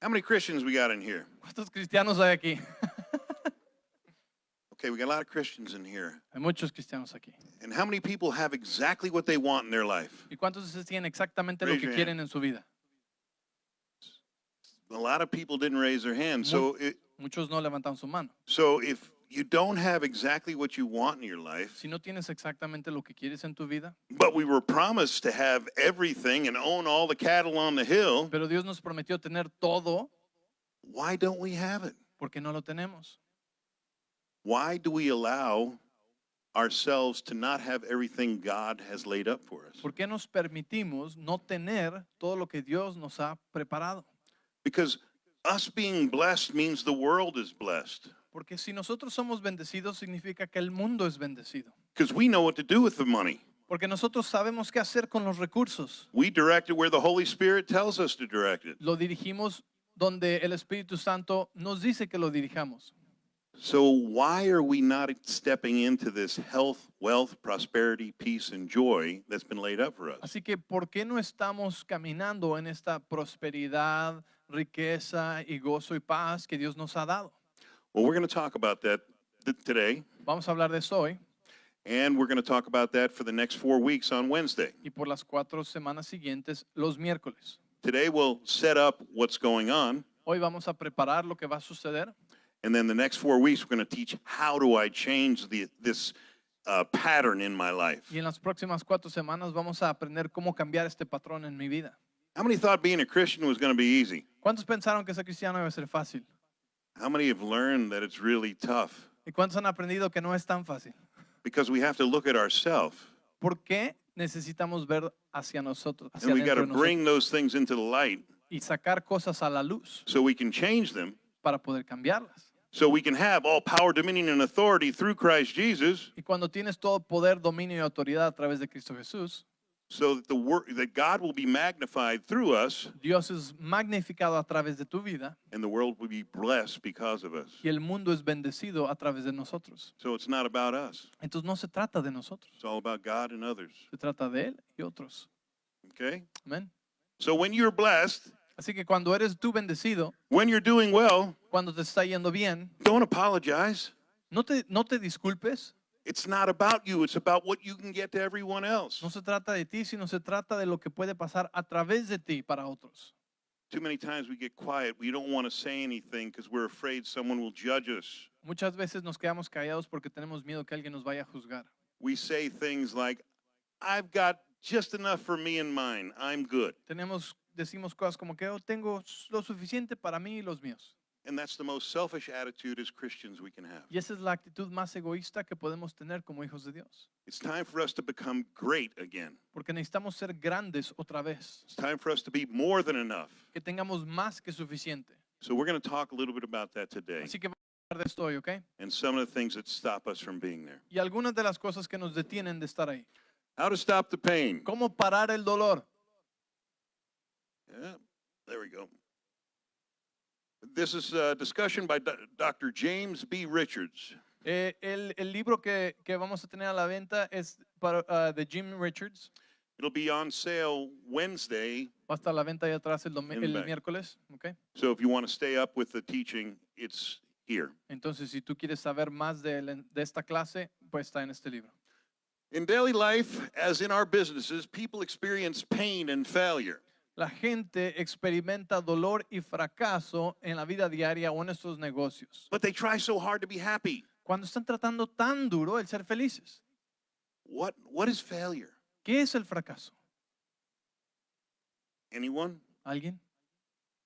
How many Christians we got in here? ¿Cuántos cristianos hay aquí? Okay, we got a lot of Christians in here. Hay muchos cristianos aquí. And how many people have exactly what they want in their life? ¿Y cuántos de ustedes tienen exactamente lo Raise que your quieren en su vida? A lot of people didn't raise their hand. Muchos no levantan su mano. So if you don't have exactly what you want in your life, Si no tienes exactamente lo que quieres en tu vida, but we were promised to have everything and own all the cattle on the hill, pero Dios nos prometió tener todo, why don't we have it? ¿por qué no lo tenemos? Why do we allow ourselves to not have everything God has laid up for us? ¿Por qué nos permitimos no tener todo lo que Dios nos ha preparado? Because us being blessed means the world is blessed. Porque si nosotros somos bendecidos, significa que el mundo es bendecido. Because we know what to do with the money. Porque nosotros sabemos qué hacer con los recursos. We direct it where the Holy Spirit tells us to direct it. Lo dirigimos donde el Espíritu Santo nos dice que lo dirijamos. So why are we not stepping into this health, wealth, prosperity, peace, and joy that's been laid up for us? Así que, ¿por qué no estamos caminando en esta prosperidad, riqueza y gozo y paz que Dios nos ha dado? Well, we're going to talk about that today, Vamos a hablar de eso hoy and we're going to talk about that for the next 4 weeks on Wednesday. y por las 4 semanas siguientes, los miércoles. Today we'll set up what's going on, Hoy vamos a preparar lo que va a suceder and then the next 4 weeks we're going to teach how do I change this pattern in my life. y en las próximas 4 semanas vamos a aprender cómo cambiar este patrón en mi vida. How many thought being a Christian was going to be easy? ¿Cuántos pensaron que ser cristiano iba a ser fácil? How many have learned that it's really tough? ¿Y cuántos han aprendido que no es tan fácil? Because we have to look at ourselves, ¿Por qué necesitamos ver hacia nosotros, hacia and we got adentro to de nosotros bring those things into the light y sacar cosas a la luz so we can change them, para poder cambiarlas? so we can have all power, dominion, and authority through Christ Jesus, Y cuando tienes todo poder, dominio y autoridad a través de Cristo Jesús, so that that God will be magnified through us, Dios es magnificado a través de tu vida and the world will be blessed because of us. y el mundo es bendecido a través de nosotros. So it's not about us. Entonces no se trata de nosotros, It's all about God and others. se trata de Él y otros. Okay? Amén. So when you're blessed, Así que cuando eres tú bendecido, when you're doing well, cuando te está yendo bien, don't apologize. no te disculpes. It's not about you. It's about what you can get to everyone else. No se trata de ti, sino se trata de lo que puede pasar a través de ti para otros. Too many times we get quiet. We don't want to say anything because we're afraid someone will judge us. Muchas veces nos quedamos callados porque tenemos miedo que alguien nos vaya a juzgar. We say things like, I've got just enough for me and mine. I'm good. Decimos cosas como que yo tengo lo suficiente para mí y los míos. And that's the most selfish attitude as Christians we can have. Y esa es la actitud más egoísta que podemos tener como hijos de Dios. It's time for us to become great again. Porque necesitamos ser grandes otra vez. It's time for us to be more than enough. Que tengamos más que suficiente. So we're going to talk a little bit about that today, Así que vamos a hablar de esto hoy, ¿ok? and some of the things that stop us from being there. Y algunas de las cosas que nos detienen de estar ahí. How to stop the pain. ¿Cómo parar el dolor? Yeah, there we go. This is a discussion by Dr. James B. Richards. El libro que vamos a tener a la venta es de Jim Richards. It'll be on sale Wednesday. Va a estar a la venta ahí atrás el In the back. miércoles, ¿ok? So if you want to stay up with the teaching, it's here. Entonces, si tú quieres saber más de esta clase, pues está en este libro. In daily life, as in our businesses, people experience pain and failure. La gente experimenta dolor y fracaso en la vida diaria o en estos negocios. But they try so hard to be happy. Cuando están tratando tan duro el ser felices. What is failure? ¿Qué es el fracaso? Anyone? ¿Alguien?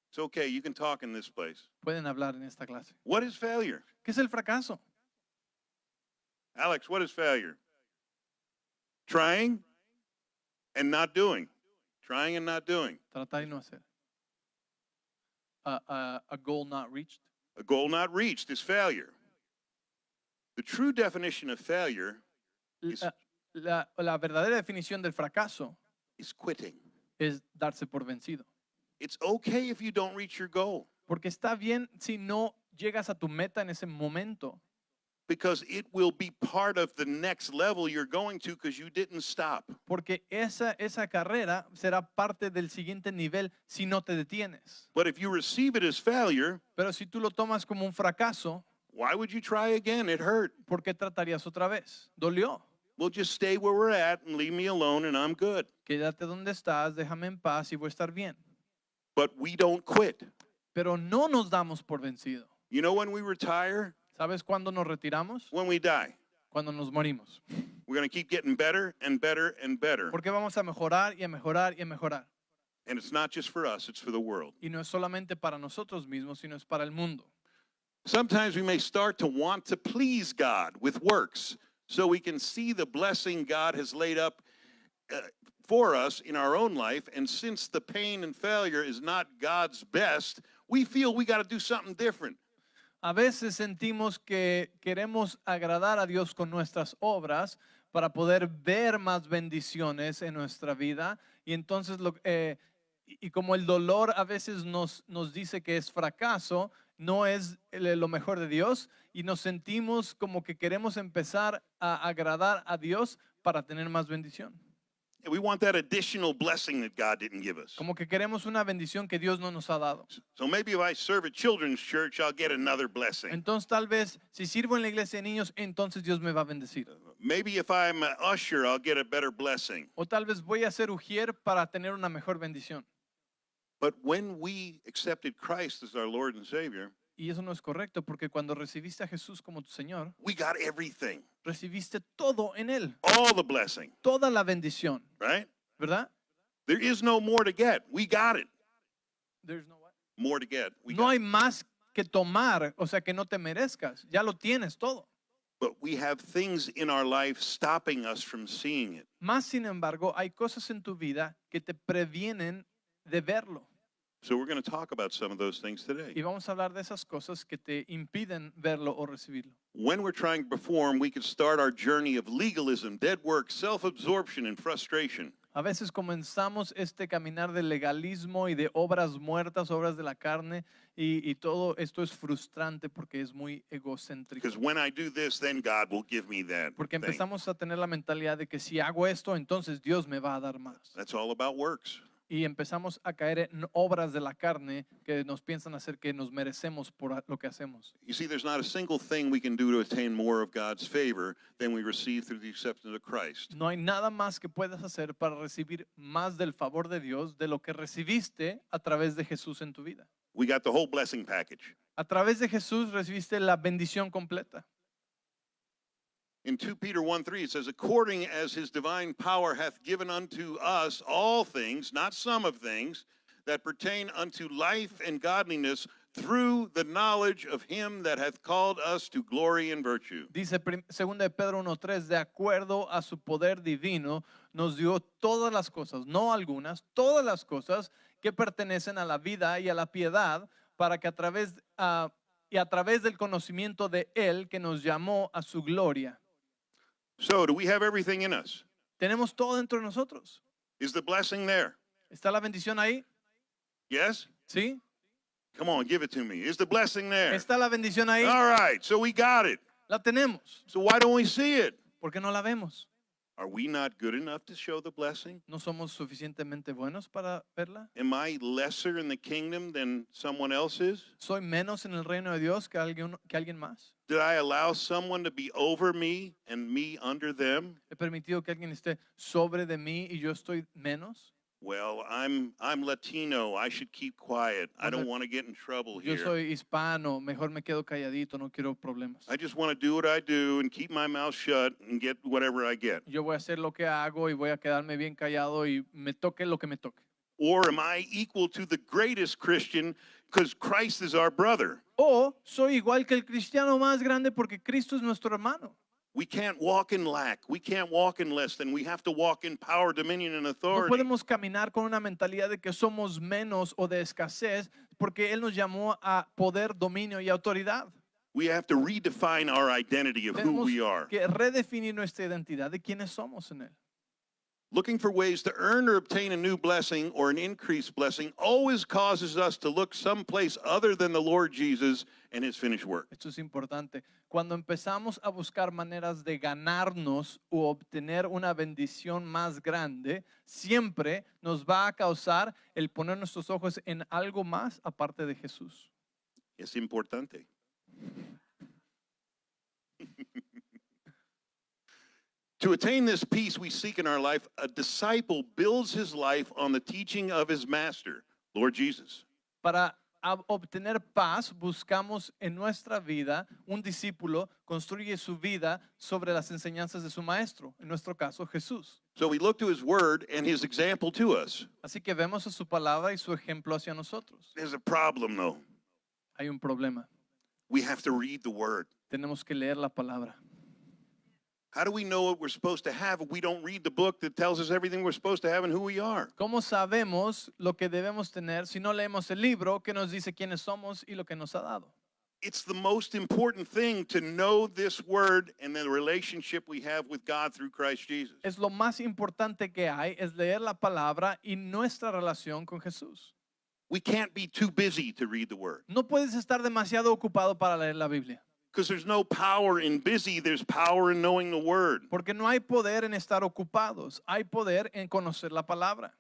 It's okay, you can talk in this place. Pueden hablar en esta clase. What is failure? ¿Qué es el fracaso? Alex, what is failure? Trying and not doing. Trying and not doing. Tratar y no hacer. A goal not reached. A goal not reached is failure. The true definition of failure La verdadera definición del fracaso is quitting. es darse por vencido. It's okay if you don't reach your goal. Porque está bien si no llegas a tu meta en ese momento. because it will be part of the next level you're going to because you didn't stop. Porque esa carrera será parte del siguiente nivel si no te detienes. But if you receive it as failure, Pero si tú lo tomas como un fracaso, why would you try again? It hurt. ¿por qué tratarías otra vez? Dolió. We'll just stay where we're at and leave me alone and I'm good. Quédate donde estás, déjame en paz y voy a estar bien. But we don't quit. Pero no nos damos por vencido. You know when we retire? ¿Sabes cuándo nos retiramos? When we die. Cuando nos morimos. We're going to keep getting better and better and better. Porque vamos a mejorar y a mejorar y a mejorar. And it's not just for us, it's for the world. Y no es solamente para nosotros mismos, sino es para el mundo. Sometimes we may start to want to please God with works so we can see the blessing God has laid up for us in our own life. And since the pain and failure is not God's best, we feel we got to do something different. A veces sentimos que queremos agradar a Dios con nuestras obras para poder ver más bendiciones en nuestra vida. Y entonces, y como el dolor a veces nos dice que es fracaso, no es lo mejor de Dios, y nos sentimos como que queremos empezar a agradar a Dios para tener más bendición. We want that additional blessing that God didn't give us. Como que queremos una bendición que Dios no nos ha dado. So maybe if I serve at children's church, I'll get another blessing. Entonces tal vez si sirvo en la iglesia de niños, entonces Dios me va a bendecir. Maybe if I'm an usher, I'll get a better blessing. O tal vez voy a ser ujier para tener una mejor bendición. But when we accepted Christ as our Lord and Savior, Y eso no es correcto, porque cuando recibiste a Jesús como tu Señor, we got everything, recibiste todo en Él, all the blessing, toda la bendición, right? ¿verdad? There is no more to get. We got it. There's no what? More to get. We No got hay it. más que tomar, o sea, que no te merezcas, ya lo tienes todo. But we have things in our life stopping us from seeing it. Más sin embargo, hay cosas en tu vida que te previenen de verlo. So we're going to talk about some of those things today. Y vamos a hablar de esas cosas que te impiden verlo o recibirlo. When we're trying to perform, we could start our journey of legalism, dead work, self-absorption, and frustration. A veces comenzamos este caminar de legalismo y de obras muertas, obras de la carne, y todo esto es frustrante porque es muy egocéntrico. Because when I do this, then God will give me that Porque thing. empezamos a tener la mentalidad de que si hago esto, entonces Dios me va a dar más. That's all about works. Y empezamos a caer en obras de la carne que nos piensan hacer que nos merecemos por lo que hacemos. You see, there's not a single thing we can do to attain more of God's favor than we receive through the acceptance of Christ. No hay nada más que puedas hacer para recibir más del favor de Dios de lo que recibiste a través de Jesús en tu vida. We got the whole blessing package. A través de Jesús recibiste la bendición completa. In 2 Peter 1:3, it says, according as his divine power hath given unto us all things, not some of things, that pertain unto life and godliness through the knowledge of him that hath called us to glory and virtue. Dice 2 de Pedro 1:3, de acuerdo a su poder divino, nos dio todas las cosas, no algunas, todas las cosas que pertenecen a la vida y a la piedad, para que a través del conocimiento de él que nos llamó a su gloria. So, do we have everything in us? Tenemos todo dentro de nosotros. Is the blessing there? ¿Está la bendición ahí? Yes? ¿Sí? Come on, give it to me. Is the blessing there? ¿Está la bendición ahí? All right, so we got it. La tenemos. So why don't we see it? ¿Por qué no la vemos? Are we not good enough to show the blessing? ¿No somos suficientemente buenos para verla? Am I lesser in the kingdom than someone else is? ¿Soy menos en el reino de Dios que alguien más? Did I allow someone to be over me and me under them? ¿He permitido que alguien esté sobre de mí y yo estoy menos? Well, I'm Latino. I should keep quiet. I don't Bueno, want to get in trouble Yo here. soy hispano, mejor me quedo calladito, no quiero problemas. I just want to do what I do and keep my mouth shut and get whatever I get. Yo voy a hacer lo que hago y voy a quedarme bien callado y me toque lo que me toque. Or am I equal to the greatest Christian because Christ is our brother? O soy igual que el cristiano más grande porque Cristo es nuestro hermano. We can't walk in lack. We can't walk in less than. We have to walk in power, dominion, and No authority. podemos caminar con una mentalidad de que somos menos o de escasez porque Él nos llamó a poder, dominio y autoridad. We have to redefine our identity of who Tenemos we are. que redefinir nuestra identidad de quiénes somos en Él. Looking for ways to earn or obtain a new blessing or an increased blessing always causes us to look someplace other than the Lord Jesus and his finished work. Esto es importante. Cuando empezamos a buscar maneras de ganarnos o obtener una bendición más grande, siempre nos va a causar el poner nuestros ojos en algo más aparte de Jesús. Es importante. To attain this peace we seek in our life, a disciple builds his life on the teaching of his master, Lord Jesus. Para obtener paz, buscamos en nuestra vida, un discípulo construye su vida sobre las enseñanzas de su maestro, en nuestro caso Jesús. So we look to his word and his example to us. Así que vemos a su palabra y su ejemplo hacia nosotros. There's a problem though. Hay un problema. We have to read the word. Tenemos que leer la palabra. How do we know what we're supposed to have if we don't read the book that tells us everything we're supposed to have and who we are? ¿Cómo sabemos lo que debemos tener si no leemos el libro que nos dice quiénes somos y lo que nos ha dado? It's the most important thing to know this word and the relationship we have with God through Christ Jesus. Es lo más importante que hay, es leer la palabra y nuestra relación con Jesús. We can't be too busy to read the word No puedes estar demasiado ocupado para leer la Biblia, because there's no power in busy, there's power in knowing the word. porque no hay poder en estar ocupados, hay poder en conocer la palabra.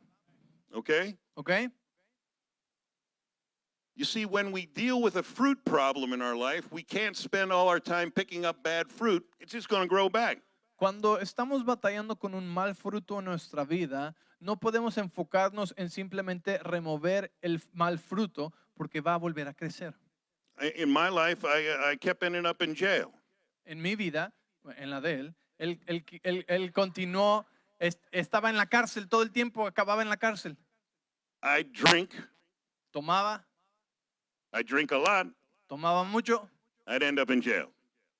Okay? ¿Ok? You see, when we deal with a fruit problem in our life, we can't spend all our time picking up bad fruit. It's just going to grow back. Cuando estamos batallando con un mal fruto en nuestra vida, no podemos enfocarnos en simplemente remover el mal fruto porque va a volver a crecer. In my life, I kept ending up in jail. En mi vida, en la de él continuó, estaba en la cárcel todo el tiempo, acababa en la cárcel. I drink a lot. Tomaba mucho I'd end up in jail.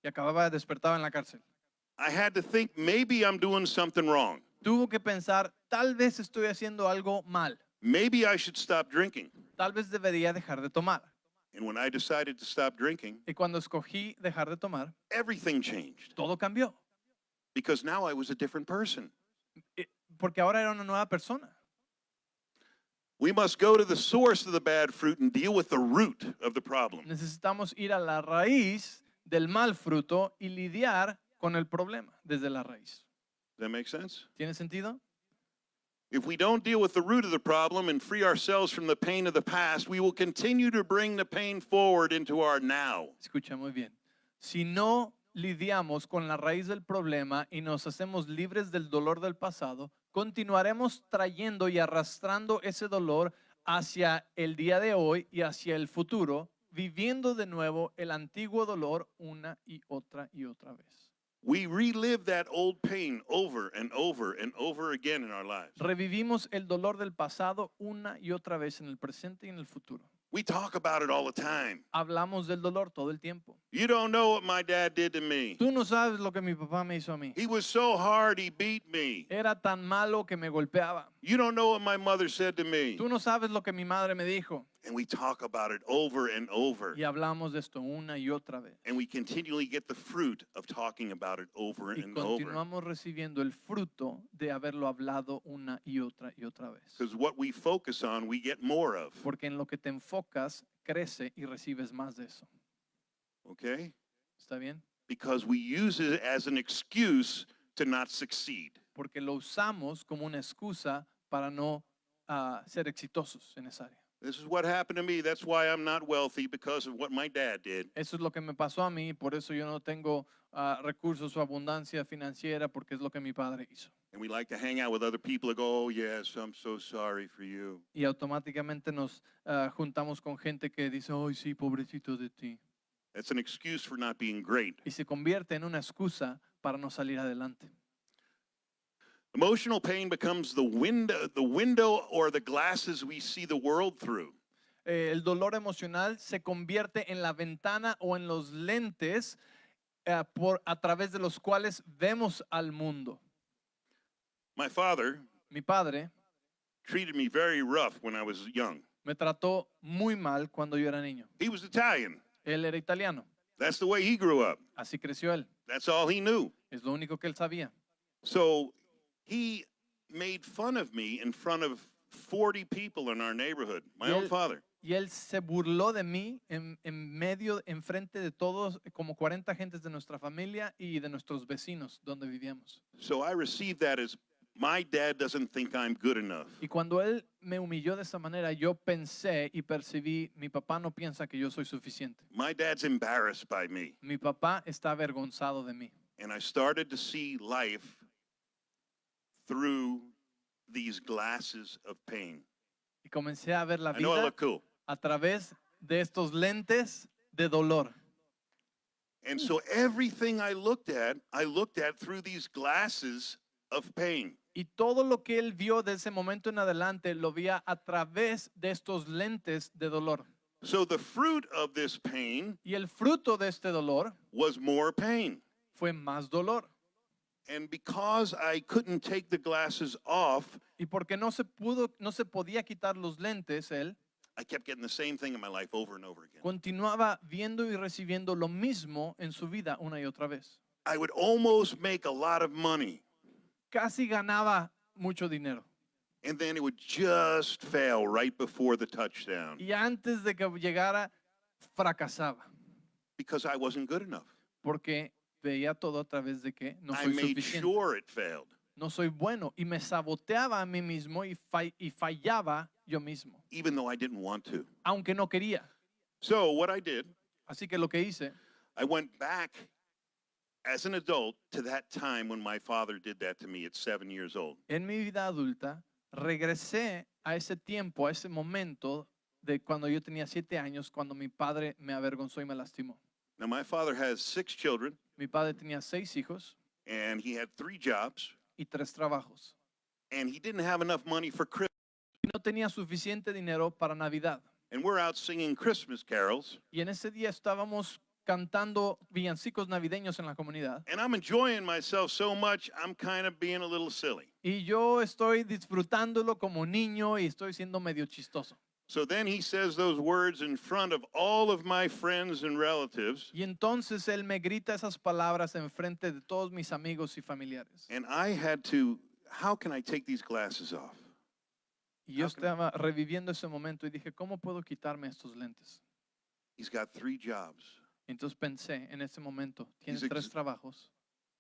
y acababa, despertaba en la cárcel. I had to think maybe I'm doing something wrong. Tuvo que pensar, tal vez estoy haciendo algo mal, Maybe I should stop drinking. tal vez debería dejar de tomar. And when I decided to stop drinking, Y cuando escogí dejar de tomar, everything changed todo cambió, because now I was a different person. porque ahora era una nueva persona. We must go to the source of the bad fruit and deal with the root of the problem. Necesitamos ir a la raíz del mal fruto y lidiar con el problema desde la raíz. Does that make sense? ¿Tiene sentido? If we don't deal with the root of the problem and free ourselves from the pain of the past, we will continue to bring the pain forward into our now. Escucha muy bien. Si no lidiamos con la raíz del problema y nos hacemos libres del dolor del pasado, continuaremos trayendo y arrastrando ese dolor hacia el día de hoy y hacia el futuro, viviendo de nuevo el antiguo dolor una y otra vez. We relive that old pain over and over and over again in our lives. Revivimos el dolor del pasado una y otra vez en el presente y en el futuro. We talk about it all the time. Hablamos del dolor todo el tiempo. You don't know what my dad did to me. Tú no sabes lo que mi papá me hizo a mí. He was so hard, he beat me. Era tan malo que me golpeaba. You don't know what my mother said to me. Tú no sabes lo que mi madre me dijo. And we talk about it over and over. Y hablamos de esto una y otra vez. And we continually get the fruit of talking about it over Y and over. continuamos recibiendo el fruto de haberlo hablado una y otra vez. Because what we focus on, we get more of. Porque en lo que te enfocas, crece y recibes más de eso. Okay? ¿Está bien? Because we use it as an excuse to not succeed. Porque lo usamos como una excusa para no ser exitosos en esa área. This is what happened to me. That's why I'm not wealthy, because of what my dad did. Eso es lo que me pasó a mí, por eso yo no tengo recursos o abundancia financiera, porque es lo que mi padre hizo. And we like to hang out with other people and go, oh, yes, I'm so sorry for you. Y automáticamente nos juntamos con gente que dice, ay, sí, pobrecito de ti. That's an excuse for not being great. Y se convierte en una excusa para no salir adelante. Emotional pain becomes the window or the glasses we see the world through. El dolor emocional se convierte en la ventana o en los lentes a través de los cuales vemos al mundo. My father Mi padre treated me very rough when I was young. me trató muy mal cuando yo era niño. He was Italian. Él era italiano, That's the way he grew up. así creció él. That's all he knew. Es lo único que él sabía. So he made fun of me in front of 40 people in our neighborhood, my Y own él- father. Y él se burló de mí en medio, enfrente de todos, como 40 gentes de nuestra familia y de nuestros vecinos donde vivíamos. So I received that as my dad doesn't think I'm good enough. Y cuando él me humilló de esa manera, yo pensé y percibí, mi papá no piensa que yo soy suficiente. My dad's embarrassed by me. Mi papá está avergonzado de mí. And I started to see life through these glasses of pain. Y comencé a ver la I know I vida look cool. a través de estos lentes de dolor. And so everything I looked at through these glasses of pain. Y todo lo que él vio de ese momento en adelante lo veía a través de estos lentes de dolor. So the fruit of this pain Y el fruto de este dolor was more pain. fue más dolor. And because I couldn't take the glasses off, Y porque no se podía quitar los lentes, él I kept getting the same thing in my life over and over again. continuaba viendo y recibiendo lo mismo en su vida una y otra vez. I would almost make a lot of money, Casi ganaba mucho dinero. and then it would just fail right before the touchdown Y antes de que llegara, fracasaba. because I wasn't good enough. Porque veía todo a través de que no I soy made suficiente. sure it failed. No soy bueno. Y me saboteaba a mí mismo y fallaba yo mismo. Even though I didn't want to. Aunque no quería. So what I did, Así que lo que hice, I went back as an adult to that time when my father did that to me at 7 years old. en mi vida adulta, regresé a ese tiempo, a ese momento de cuando yo tenía 7 años, cuando mi padre me avergonzó y me lastimó. Now my father has 6 children, Mi padre tenía 6 hijos and he had 3 jobs, y 3 trabajos. and he didn't have enough money for Christmas. Y no tenía suficiente dinero para Navidad. And we're out singing Christmas carols, Y en ese día estábamos cantando villancicos navideños en la comunidad. and I'm enjoying myself so much, I'm kind of being a little silly. Y yo estoy disfrutándolo como niño y estoy siendo medio chistoso. So then he says those words in front of all of my friends and relatives, Y entonces él me grita esas palabras en frente de todos mis amigos y familiares. and I had to, how can I take these glasses off? Y yo How can- estaba reviviendo ese momento y dije, ¿cómo puedo quitarme estos lentes? He's got 3 jobs. Entonces pensé en ese momento, tiene He's 3 trabajos,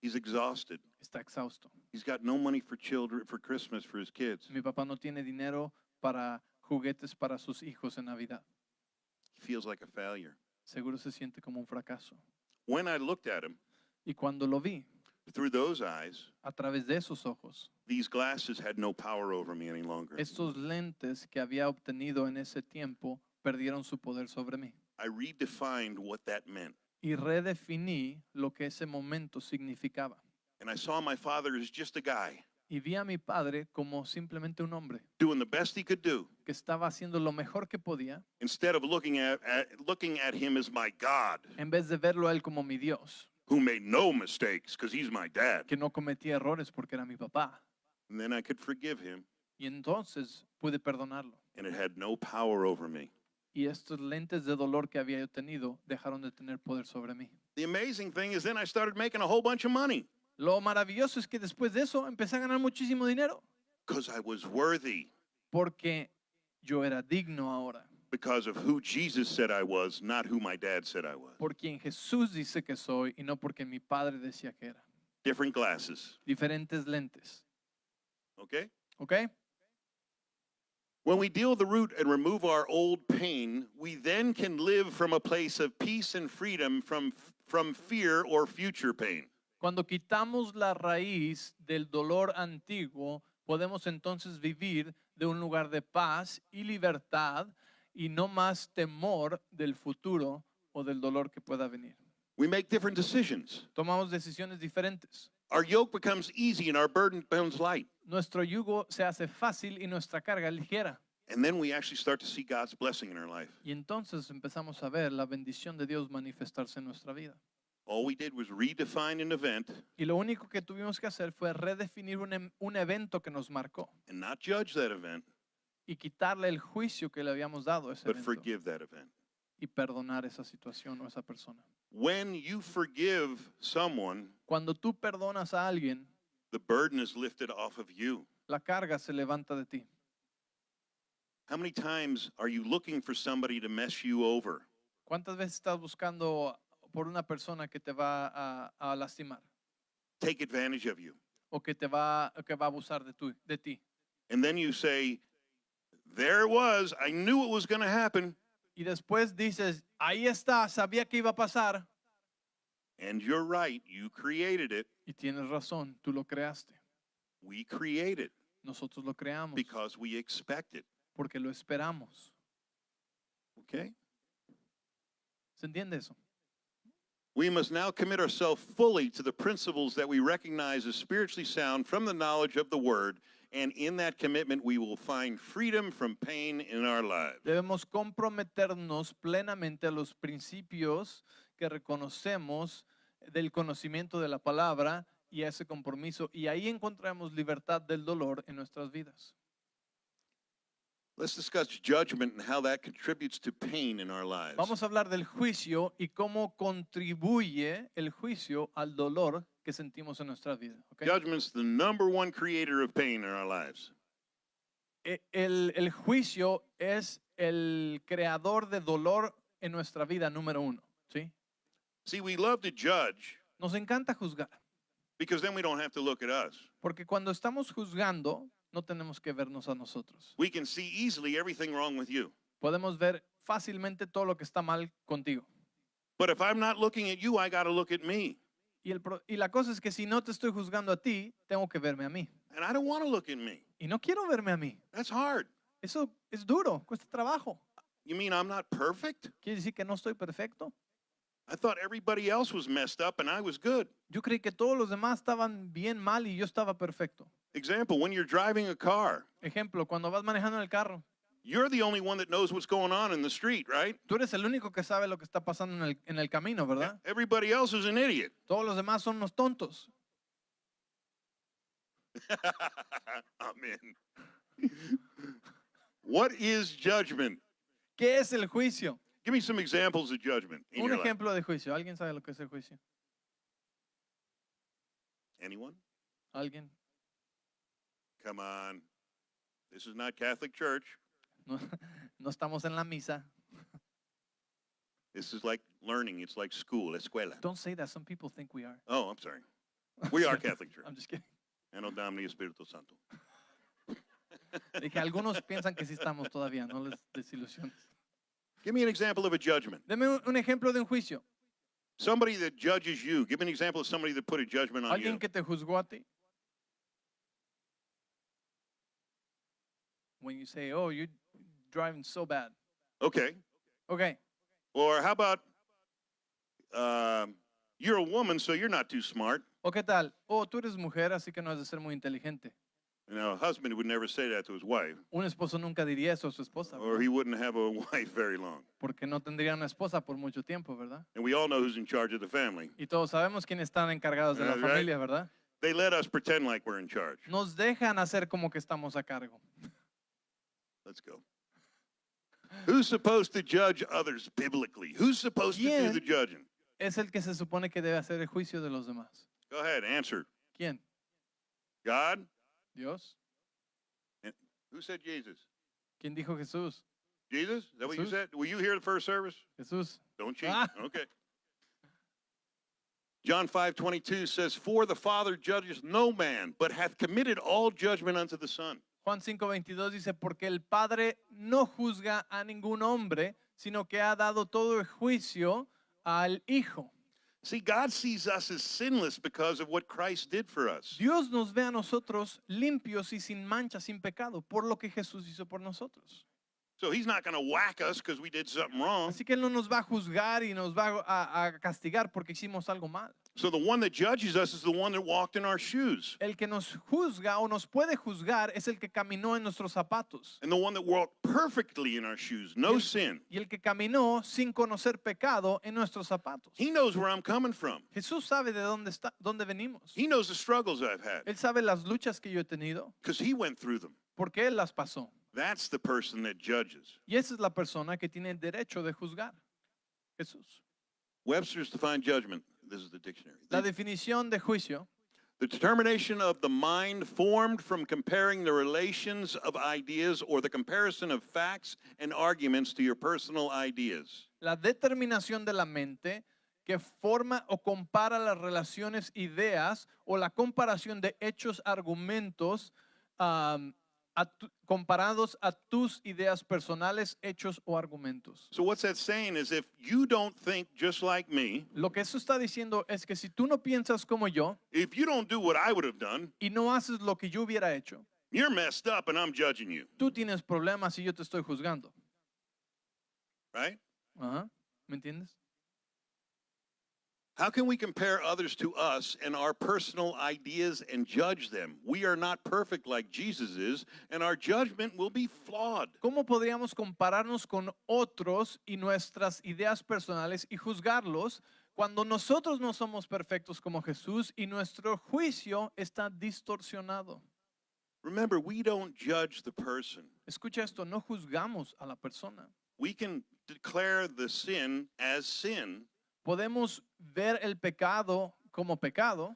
He's exhausted. está exhausto. He's got no money for children for Christmas for his kids. Mi papá no tiene dinero para juguetes para sus hijos en Navidad. He feels like a failure. Seguro se siente como un fracaso. When I looked at him Y cuando lo vi through those eyes, a través de esos ojos, these glasses had no power over me any longer. estos lentes que había obtenido en ese tiempo perdieron su poder sobre mí. I redefined what that meant. Y redefiní lo que ese momento significaba. And I saw my father as just a guy Y vi a mi padre como simplemente un hombre doing the best he could do que estaba haciendo lo mejor que podía, instead of looking at him as my God en vez de verlo a él como mi Dios, who made no mistakes because he's my dad. que no cometía errores porque era mi papá. And then I could forgive him Y entonces pude perdonarlo. and it had no power over me. Y estos lentes de dolor que había yo tenido dejaron de tener poder sobre mí. The amazing thing is then I started making a whole bunch of money Lo maravilloso es que después de eso empecé a ganar muchísimo dinero because I was worthy porque yo era digno ahora, because of who Jesus said I was, not who my dad said I was. por quien Jesús dice que soy y no porque mi padre decía que era. Different glasses, Diferentes lentes, okay? ¿ok? When we deal with the root and remove our old pain, we then can live from a place of peace and freedom from fear or future pain. Cuando quitamos la raíz del dolor antiguo, podemos entonces vivir de un lugar de paz y libertad y no más temor del futuro o del dolor que pueda venir. We make different decisions. Tomamos decisiones diferentes. Our yoke becomes easy and our burden becomes light. Nuestro yugo se hace fácil y nuestra carga ligera. And then we actually start to see God's blessing in our life. Y entonces empezamos a ver la bendición de Dios manifestarse en nuestra vida. All we did was redefine an event Y lo único que tuvimos que hacer fue redefinir un evento que nos marcó and not judge that event, y quitarle el juicio que le habíamos dado a ese but evento forgive that event. y perdonar esa situación o esa persona. When you forgive someone, Cuando tú perdonas a alguien, the burden is lifted off of you. La carga se levanta de ti. How many times are you looking for somebody to mess you over? ¿Cuántas veces estás buscando por una persona que te va a lastimar Take advantage of you. o que va a abusar de ti? And then you say, there it was. I knew it was going to happen. Y después dices, ahí está, sabía que iba a pasar. And you're right. You created it. Y tienes razón, tú lo creaste. We create it Nosotros lo creamos because we expect it. porque lo esperamos. Okay? ¿Se entiende eso? We must now commit ourselves fully to the principles that we recognize as spiritually sound from the knowledge of the Word, and in that commitment we will find freedom from pain in our lives. Debemos comprometernos plenamente a los principios que reconocemos del conocimiento de la palabra y a ese compromiso, y ahí encontramos libertad del dolor en nuestras vidas. Let's discuss judgment and how that contributes to pain in our lives. Vamos a hablar del juicio y cómo contribuye el juicio al dolor que sentimos en nuestra vida. ¿Ok? Judgment's the number one creator of pain in our lives. El juicio es el creador de dolor en nuestra vida número uno. ¿Sí? See, we love to judge Nos encanta juzgar, because then we don't have to look at us. porque cuando estamos juzgando no tenemos que vernos a nosotros. We can see easily everything wrong with you. Podemos ver fácilmente todo lo que está mal contigo. But if I'm not looking at you, I got to look at me. Y la cosa es que si no te estoy juzgando a ti, tengo que verme a mí. And I don't want to look at me. Y no quiero verme a mí. That's hard. Eso es duro, cuesta trabajo. You mean I'm not perfect? ¿Quiere decir que no estoy perfecto? I thought everybody else was messed up and I was good. Yo creí que todos los demás estaban bien mal y yo estaba perfecto. Example, when you're driving a car, Ejemplo, cuando vas manejando en el carro, you're the only one that knows what's going on in the street, right? tú eres el único que sabe lo que está pasando en el camino, ¿verdad? Everybody else is an idiot. Todos los demás son unos tontos. Amen. What is judgment? ¿Qué es el juicio? Give me some examples of judgment in Un your life. ejemplo de juicio. ¿Alguien sabe lo que es el juicio? Anyone? ¿Alguien? Come on. This is not Catholic Church. No, no estamos en la misa. This is like learning. It's like school, escuela. Don't say that. Some people think we are. Oh, I'm sorry. We are Catholic Church. I'm just kidding. Anno Domini Espíritu Santo. Dije, algunos piensan que sí estamos todavía, no les desilusiones. Give me an example of a judgment. Deme un ejemplo de un juicio. Somebody that judges you. Give me an example of somebody that put a judgment on Alguien you. que te juzgó a ti. When you say, oh, you're driving so bad. Okay. Okay. Or how about you're a woman, so you're not too smart. ¿O qué tal? Oh, tú eres mujer, así que no has de ser muy inteligente. You know, a husband would never say that to his wife, Un esposo nunca diría eso a su esposa, or ¿verdad? he wouldn't have a wife very long. Porque no tendría una esposa por mucho tiempo, ¿verdad? And we all know who's in charge of the family. Y todos sabemos quiénes están encargados de la That's right. familia, ¿verdad? They let us pretend like we're in charge. Nos dejan hacer como que estamos a cargo. Let's go. Who's supposed to judge others biblically? Who's supposed to do ¿Quién? the judging? Es el que se supone que debe hacer el juicio de los demás. Go ahead, answer. ¿Quién? God? ¿Dios? Who said Jesus? ¿Quién dijo Jesús? Jesus? Is that what you Jesús. said? Were you here at the first service? Jesús. Don't cheat. Ah. Okay. John 5:22 says, "For the Father judges no man, but hath committed all judgment unto the Son." Juan 5:22 dice, porque el Padre no juzga a ningún hombre, sino que ha dado todo el juicio al Hijo. See, God sees us as sinless because of what Christ did for us. Dios nos ve a nosotros limpios y sin mancha, sin pecado, por lo que Jesús hizo por nosotros. So he's not going to whack us because we did something wrong. Así que Él no nos va a juzgar y nos va a castigar porque hicimos algo mal. So the one that judges us is the one that walked in our shoes. El que nos juzga o nos puede juzgar es el que caminó en nuestros zapatos. And the one that walked perfectly in our shoes, no sin. Y el que caminó sin conocer pecado en nuestros zapatos. He knows where I'm coming from. Jesús sabe de dónde venimos. He knows the struggles I've had Él sabe las luchas que yo he tenido because he went through them. porque Él las pasó. That's the person that judges. Y esa es la persona que tiene el derecho de juzgar. Jesús. Webster's define judgment. This is the dictionary. La definición de juicio, The determination of the mind formed from comparing the relations of ideas or the comparison of facts and arguments to your personal ideas. La determinación de la mente que forma o compara las relaciones, ideas o la comparación de hechos, argumentos comparados a tus ideas personales, hechos o argumentos. So what's that saying is if you don't think just like me, Lo que eso está diciendo es que si tú no piensas como yo if you don't do what I would have done, y no haces lo que yo hubiera hecho, you're messed up and I'm judging you, tú tienes problemas y yo te estoy juzgando. right? Ajá. ¿Me entiendes? How can we compare others to us and our personal ideas and judge them? We are not perfect like Jesus is, and our judgment will be flawed. ¿Cómo podríamos compararnos con otros y nuestras ideas personales y juzgarlos cuando nosotros no somos perfectos como Jesús y nuestro juicio está distorsionado? Remember, we don't judge the person. Escucha esto, no juzgamos a la persona. We can declare the sin as sin, Podemos ver el pecado como pecado,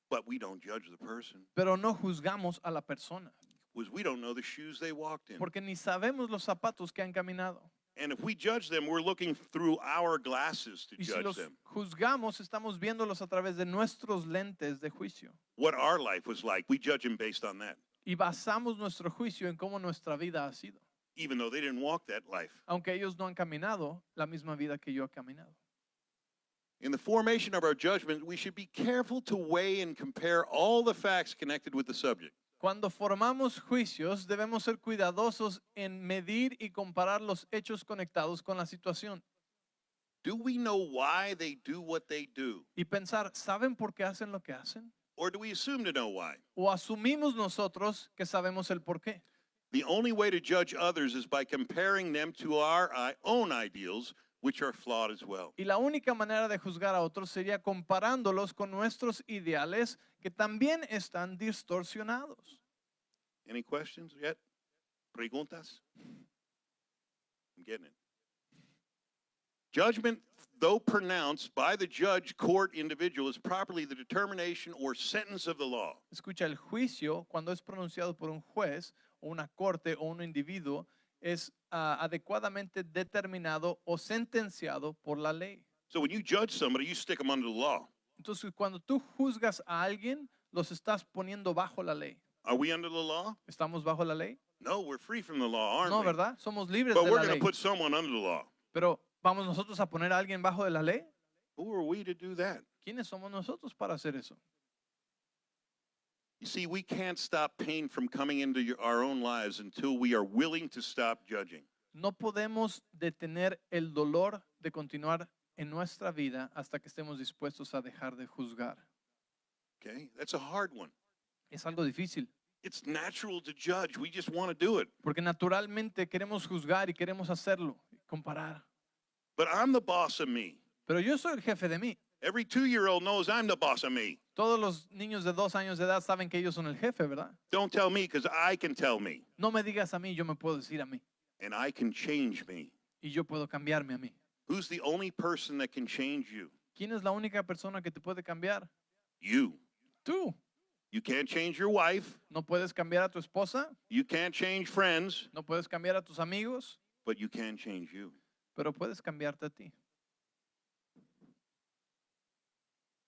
but we don't judge the person pero no juzgamos a la persona, because we don't know the shoes they walked in. porque ni sabemos los zapatos que han caminado. And if we judge them, we're looking through our glasses to Y si judge los them. juzgamos, estamos viéndolos a través de nuestros lentes de juicio. What our life was like, we judge them based on that, Y basamos nuestro juicio en cómo nuestra vida ha sido, even though they didn't walk that life. aunque ellos no han caminado la misma vida que yo he caminado. In the formation of our judgment, we should be careful to weigh and compare all the facts connected with the subject. Cuando formamos juicios, debemos ser cuidadosos en medir y comparar los hechos conectados con la situación. Do we know why they do what they do? Y pensar, ¿saben por qué hacen lo que hacen? Or do we assume to know why? ¿O asumimos nosotros que sabemos el por qué? The only way to judge others is by comparing them to our own ideals, which are flawed as well. Y la única manera de juzgar a otros sería comparándolos con nuestros ideales que también están distorsionados. Any questions yet? Preguntas? I'm getting it. Judgment, though pronounced by the judge, court, individual, is properly the determination or sentence of the law. Escucha, el juicio, cuando es pronunciado por un juez o una corte o un individuo, es adecuadamente determinado o sentenciado por la ley. So when you judge somebody, you stick them under the law. Entonces, cuando tú juzgas a alguien, los estás poniendo bajo la ley. Are we under the law? ¿Estamos bajo la ley? No, we're free from the law, aren't No, we? ¿verdad? Somos libres But de we're la going ley. to put someone under the law. Pero ¿vamos nosotros a poner a alguien bajo de la ley? Who are we to do that? ¿Quiénes somos nosotros para hacer eso? You see, we can't stop pain from coming into our own lives until we are willing to stop judging. No podemos detener el dolor de continuar en nuestra vida hasta que estemos dispuestos a dejar de juzgar. Okay? That's a hard one. Es algo difícil, It's natural to judge. We just want to do it. porque naturalmente queremos juzgar y queremos hacerlo, comparar. But I'm the boss of me. Pero yo soy el jefe de mí. Every 2-year-old knows I'm the boss of me. Todos los niños de 2 años de edad saben que ellos son el jefe, ¿verdad? Don't tell me because I can tell me. No me digas a mí, yo me puedo decir a mí. And I can change me. Y yo puedo cambiarme a mí. Who's the only person that can change you? ¿Quién es la única persona que te puede cambiar? You. Tú. You can't change your wife. No puedes cambiar a tu esposa, You can't change friends. no puedes cambiar a tus amigos, But you can change you. pero puedes cambiarte a ti.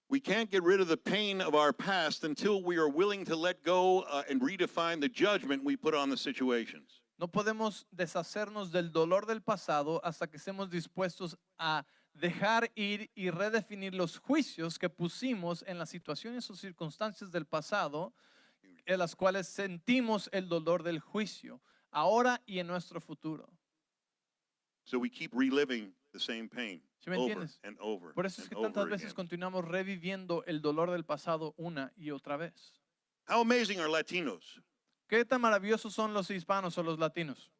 We can't get rid of the pain of our past until we are willing to let go and redefine the judgment we put on the situations. No podemos deshacernos del dolor del pasado hasta que estemos dispuestos a dejar ir y redefinir los juicios que pusimos en las situaciones o circunstancias del pasado en las cuales sentimos el dolor del juicio, ahora y en nuestro futuro. So we keep reliving the same pain ¿Sí me over entiendes? and over Por eso es and que tantas over veces again. continuamos reviviendo el dolor del pasado una y otra vez. How amazing are Latinos? ¿Qué tan maravillosos son los hispanos o los latinos?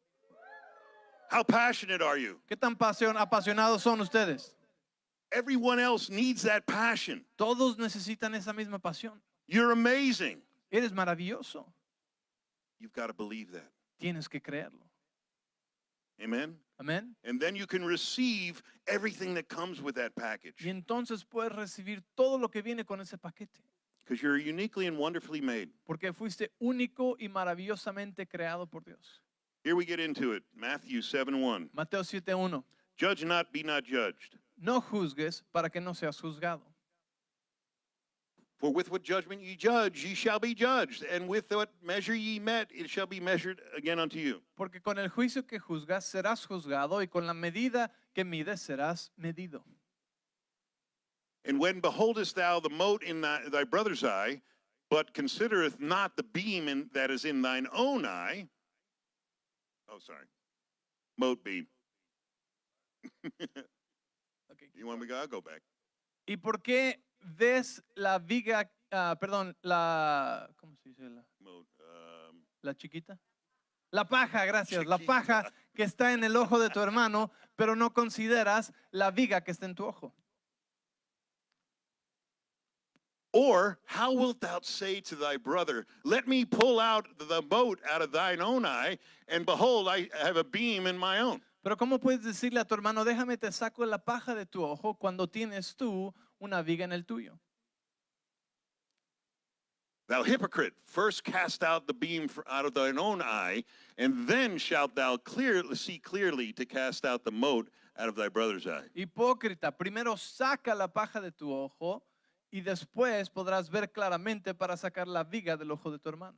How passionate are you? ¿Qué tan apasionados son ustedes? Everyone else needs that passion. Todos necesitan esa misma pasión. You're amazing. Eres maravilloso. You've got to believe that. Tienes que creerlo. Amen? Amén. And then you can receive everything that comes with that package. Y entonces puedes recibir todo lo que viene con ese paquete. because you're uniquely and wonderfully made. porque fuiste único y maravillosamente creado por Dios. Here we get into it. Matthew 7:1. Mateo 7:1. Judge not, be not judged. No juzgues para que no seas juzgado. For with what judgment ye judge, ye shall be judged, and with what measure ye met, it shall be measured again unto you. Porque con el juicio que juzgas serás juzgado y con la medida que mides serás medido. And when beholdest thou the mote in thy brother's eye, but considereth not the beam that is in thine own eye, mote beam. Okay. You want me to go? I'll go back. ¿Y por qué ves la viga, ¿cómo se dice? Mote, La chiquita. La paja, gracias. La Chiquita. paja que está en el ojo de tu hermano, pero no consideras la viga que está en tu ojo. Or how wilt thou say to thy brother, let me pull out the mote out of thine own eye, and behold, I have a beam in my own. Pero ¿cómo puedes decirle a tu hermano, déjame te saco la paja de tu ojo cuando tienes tú una viga en el tuyo? Thou hypocrite, first cast out the beam out of thine own eye, and then shalt thou see clearly to cast out the mote out of thy brother's eye. Hipócrita, primero saca la paja de tu ojo y después podrás ver claramente para sacar la viga del ojo de tu hermano.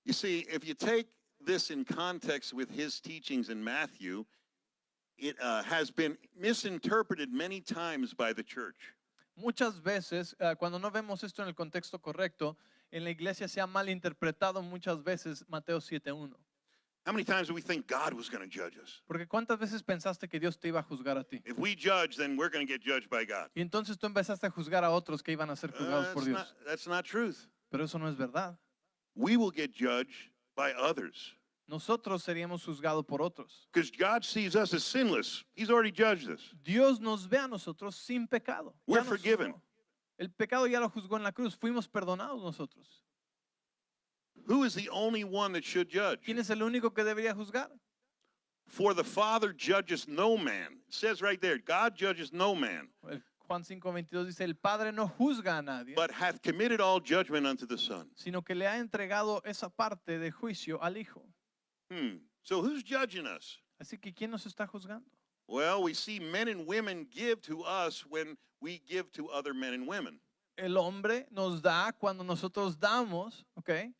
You see, if you take this in context with his teachings in Matthew, it has been misinterpreted many times by the church. Muchas veces, cuando no vemos esto en el contexto correcto, en la iglesia se ha malinterpretado muchas veces Mateo 7:1. How many times do we think God was going to judge us? Porque ¿cuántas veces pensaste que Dios te iba a juzgar a ti? If we judge, then we're going to get judged by God. Y entonces tú empezaste a juzgar a otros que iban a ser juzgados por Dios. That's not truth. Pero eso no es verdad. We will get judged by others. Nosotros seríamos juzgados por otros. Because God sees us as sinless. He's already judged us. Dios nos ve a nosotros sin pecado. Ya We're nos forgiven. juzgó. El pecado ya lo juzgó en la cruz. Fuimos perdonados nosotros. Who is the only one that should judge? ¿Quién es el único que debería juzgar? For the Father judges no man. It says right there, God judges no man, Juan 5:22 dice, el Padre no juzga a nadie, but hath committed all judgment unto the Son. sino que le ha entregado esa parte de juicio al Hijo. So who's judging us? Así que ¿quién nos está juzgando? Well, we see men and women give to us when we give to other men and women. El hombre nos da cuando nosotros damos, ¿ok?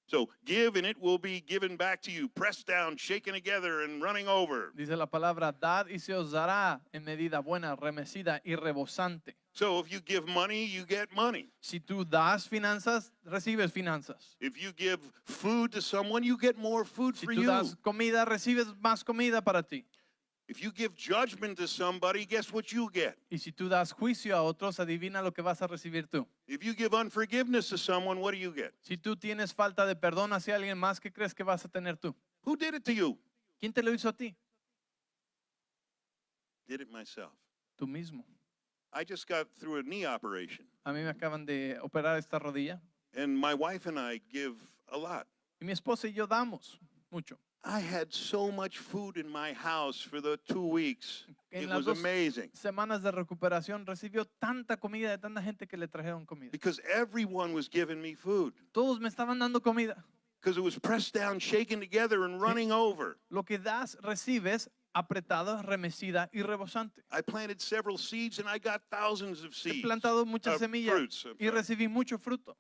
So give and it will be given back to you, pressed down, shaken together, and running over. Dice la palabra, dad y se os dará en medida buena, remecida y rebosante. So if you give money, you get money. Si tú das finanzas, recibes finanzas. If you give food to someone, you get more food Si for tú you. das comida, recibes más comida para ti. If you give judgment to somebody, guess what you get? Y si tú das juicio a otros, adivina lo que vas a recibir tú. If you give unforgiveness to someone, what do you get? Si tú tienes falta de perdón hacia alguien más, ¿qué crees que vas a tener tú? Who did it to you? ¿Quién te lo hizo a ti? Did it myself. Tú mismo. I just got through a knee operation, A mí me acaban de operar esta rodilla and my wife and I give a lot. y mi esposa y yo damos mucho. I had so much food in my house for the 2 weeks. En It las was 2 amazing semanas de recuperación recibió tanta comida de tanta gente que le trajeron comida. because everyone was giving me food Todos me estaban dando comida. because it was pressed down, shaken together, and running over. Lo que das, recibes apretada, remecida y rebosante. I planted several seeds and I got thousands of He seeds. plantado muchas semillas Fruits. I'm y sorry. recibí mucho fruto.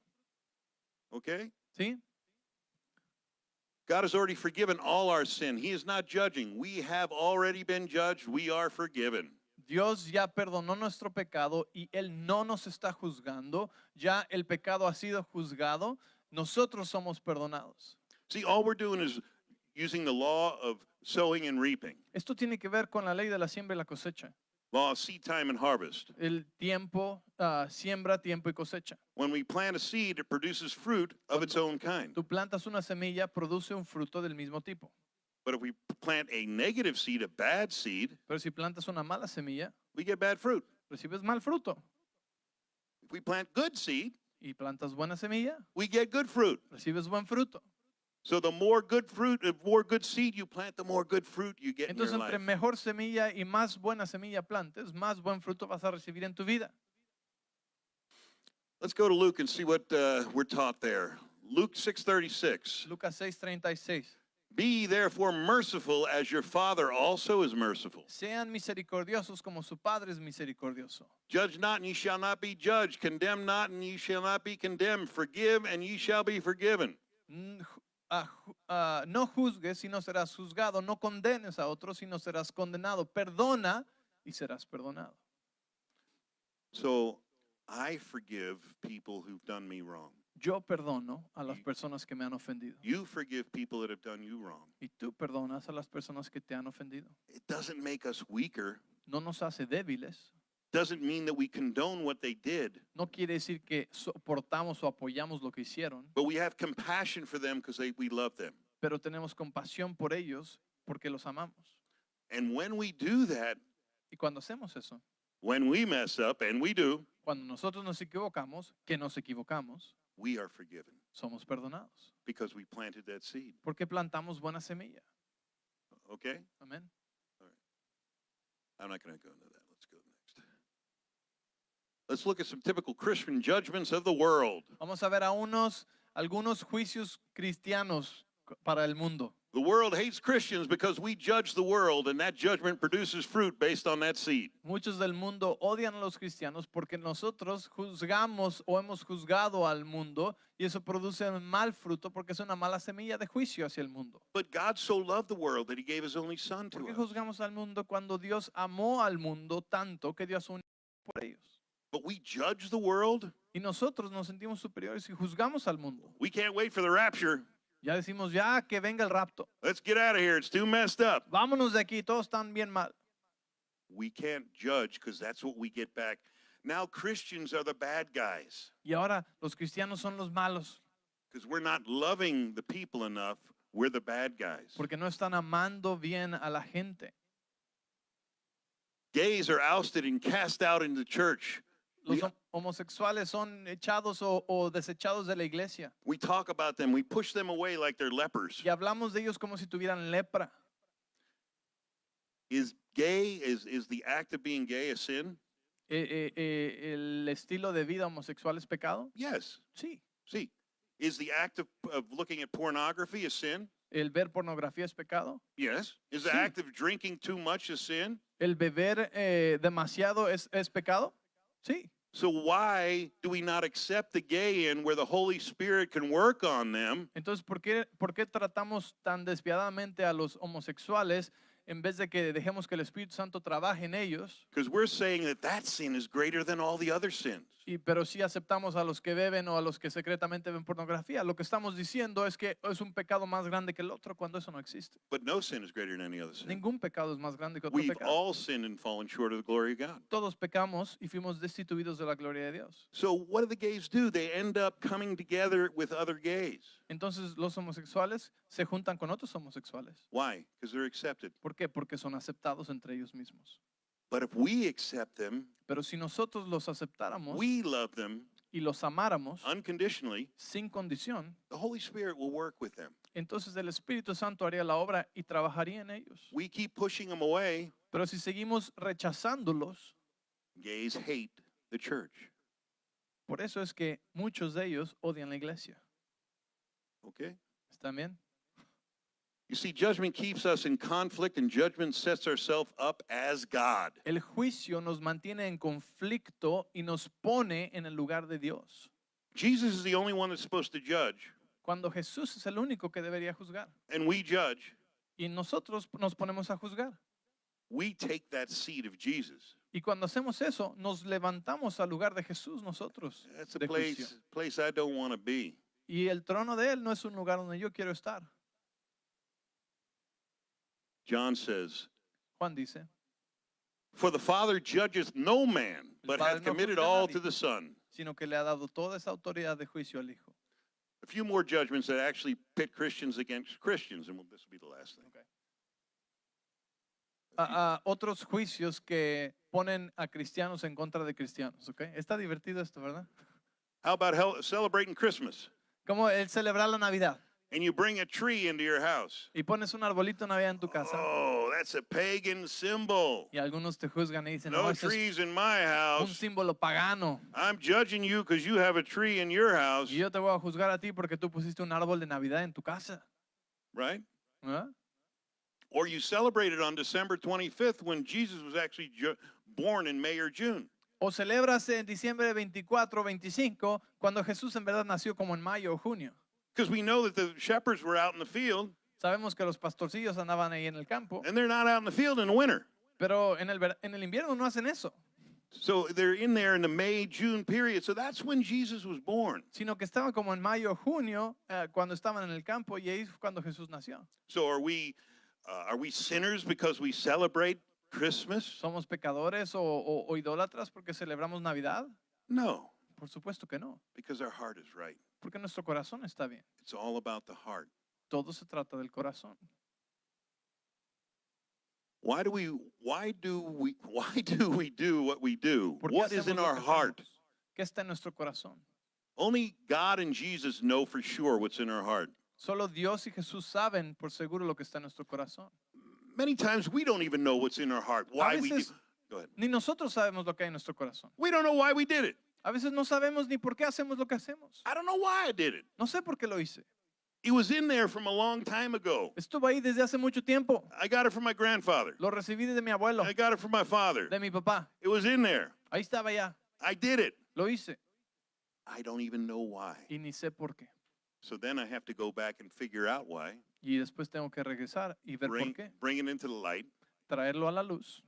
Okay? ¿Sí? God has already forgiven all our sin. He is not judging. We have already been judged. We are forgiven. Dios ya perdonó nuestro pecado y Él no nos está juzgando. Ya el pecado ha sido juzgado. Nosotros somos perdonados. See, all we're doing is using the law of sowing and reaping, Esto tiene que ver con la ley de la siembra y la cosecha. law of seed time and harvest. El tiempo, siembra, tiempo y cosecha. When we plant a seed, it produces fruit of its own kind. Tú plantas una semilla, produce un fruto del mismo tipo. But if we plant a negative seed, a bad seed, Pero si plantas una mala semilla, we get bad fruit. recibes mal fruto. If we plant good seed, Y plantas buena semilla, we get good fruit. recibes buen fruto. So the more good fruit, the more good seed you plant, the more good fruit you get in your Entonces, entre life. mejor semilla y más buena semilla plantes, más buen fruto vas a recibir en tu vida. Let's go to Luke and see what we're taught there. Luke 6:36. Lucas 6:36. Be ye therefore merciful as your Father also is merciful. Sean misericordiosos como su Padre es misericordioso. Judge not, and ye shall not be judged. Condemn not, and ye shall not be condemned. Forgive, and ye shall be forgiven. No juzgues y no serás juzgado. No condenes a otros y no serás condenado. Perdona y serás perdonado. So I forgive people who've done me wrong. Yo perdono a las personas que me han ofendido. You forgive people that have done you wrong. Y tú perdonas a las personas que te han ofendido. It doesn't make us weaker. No nos hace débiles. Doesn't mean that we condone what they did. No quiere decir que soportamos o apoyamos lo que hicieron, But we have compassion for them because we love them. pero tenemos compasión por ellos porque los amamos. And when we do that, Y cuando hacemos eso, when we mess up, and we do, cuando nosotros nos equivocamos, que nos equivocamos, we are forgiven somos perdonados. because we planted that seed. Porque plantamos buena semilla. Okay? Amén. I'm not going to go into that. Let's go next. Let's look at some typical Christian judgments of the world. Vamos a ver algunos juicios cristianos para el mundo. The world hates Christians because we judge the world, and that judgment produces fruit based on that seed. Muchos del mundo odian a los cristianos porque nosotros juzgamos o hemos juzgado al mundo y eso produce un mal fruto porque es una mala semilla de juicio hacia el mundo. But God so loved the world that he gave his only son ¿Por to qué us. juzgamos al mundo cuando Dios amó al mundo tanto que dio a su hijo por ellos? But we judge the world. Y nosotros nos sentimos superiores y juzgamos al mundo. We can't wait for the rapture. Ya decimos, ya que venga el rapto. Let's get out of here. It's too messed up. Vámonos de aquí, todos están bien mal. We can't judge because that's what we get back. Now Christians are the bad guys Y ahora los cristianos son los malos because we're not loving the people enough. We're the bad guys. porque no están amando bien a la gente. Gays are ousted and cast out in the church. Los We- homosexuales son echados o desechados de la iglesia. We talk about them. We push them away like they're lepers. Y hablamos de ellos como si tuvieran lepra. Is the act of being gay a sin? ¿El estilo de vida homosexual es pecado? Yes. Sí. See, is the act of looking at pornography a sin? ¿El ver pornografía es pecado? Yes. Is the Sí. act of drinking too much a sin? ¿El beber demasiado es pecado? Sí. So why do we not accept the gay in where the Holy Spirit can work on them? Entonces, ¿por qué tratamos tan despiadadamente a los homosexuales en vez de que dejemos que el Espíritu Santo trabaje en ellos? Because we're saying that sin is greater than all the other sins. Pero sí aceptamos a los que beben o a los que secretamente ven pornografía. Lo que estamos diciendo es que es un pecado más grande que el otro cuando eso no existe. But no sin is greater than any other sin. Ningún pecado es más grande que otro We've pecado. all sinned and fallen short of the glory of God. Todos pecamos y fuimos destituidos de la gloria de Dios. So what do the gays do? They end up coming together with other gays. Entonces los homosexuales se juntan con otros homosexuales. Why? Because they're accepted. ¿Por qué? Porque son aceptados entre ellos mismos. But if we accept them, Pero si nosotros los aceptáramos we love them y los amáramos unconditionally, sin condición, the Holy Spirit will work with them. entonces el Espíritu Santo haría la obra y trabajaría en ellos. We keep pushing them away. Pero si seguimos rechazándolos, Gays hate the church. por eso es que muchos de ellos odian la iglesia. Okay? ¿Están bien? You see, judgment keeps us in conflict, and judgment sets ourselves up as God. El juicio nos mantiene en conflicto y nos pone en el lugar de Dios. Jesus is the only one that's supposed to judge, Cuando Jesús es el único que debería juzgar and we judge. y nosotros nos ponemos a juzgar. We take that seat of Jesus. Y cuando hacemos eso, nos levantamos al lugar de Jesús nosotros. That's a de juicio. place I don't want to be. Y el trono de Él no es un lugar donde yo quiero estar. John says, Juan dice, "For the Father judgeth no man, El but Padre hath no committed juzga a all nadie. to the Son." sino que le ha dado toda esa autoridad de juicio al Hijo. A few more judgments that actually pit Christians against Christians, and this will be the last thing. Otros juicios que ponen a cristianos en contra de cristianos. ¿Okay? Está divertido esto, ¿verdad? How about celebrating Christmas? Como el celebrar la Navidad. and you bring a tree into your house. y pones un arbolito de Navidad en tu casa Oh, that's a pagan symbol. y algunos te juzgan y dicen, no, No ese es trees in my un house. símbolo pagano. I'm judging you because you have a tree in your house, Y yo te voy a juzgar a ti porque tú pusiste un árbol de Navidad en tu casa. right? ¿Verdad? Or you celebrate it on December 25th when Jesus was actually born in May or June. O celebras en diciembre 24, 25, cuando Jesús en verdad nació como en mayo o junio. Because we know that the shepherds were out in the field, Sabemos que los pastorcillos andaban ahí en el campo, and they're not out in the field in the winter. pero en el invierno no hacen eso, So they're in there in the May, June period. So that's when Jesus was born. sino que estaban como en mayo o junio cuando estaban en el campo y ahí es cuando Jesús nació. So are we sinners because we celebrate Christmas? ¿Somos pecadores o idólatras porque celebramos Navidad? No, Por supuesto que no, because our heart is right. porque nuestro corazón está bien. It's all about the heart. Todo se trata del corazón. Why do we do what we do? ¿Por qué What is hacemos in lo our que heart? hacemos? ¿Qué está en nuestro corazón? Only God and Jesus know for sure what's in our heart. Solo Dios y Jesús saben por seguro lo que está en nuestro corazón. Many times we don't even know what's in our heart. Why we do. veces- Go ahead. Ni nosotros sabemos lo que hay en nuestro corazón. We don't know why we did it. A veces no sabemos ni por qué hacemos lo que hacemos. I don't know why I did it. No sé por qué lo hice. It was in there from a long time ago. Estuvo ahí desde hace mucho tiempo. I got it from my grandfather. Lo recibí de mi abuelo, I got it from my father. de mi papá. It was in there. Ahí estaba ya. I did it. Lo hice I don't even know why. y ni sé por qué. So then I have to go back and figure out why. Y después tengo que regresar y ver por qué. Bring it into the light Traerlo a la luz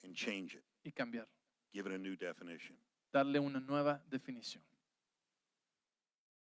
and change it. y cambiarlo. Give it a new definition. Darle una nueva definición.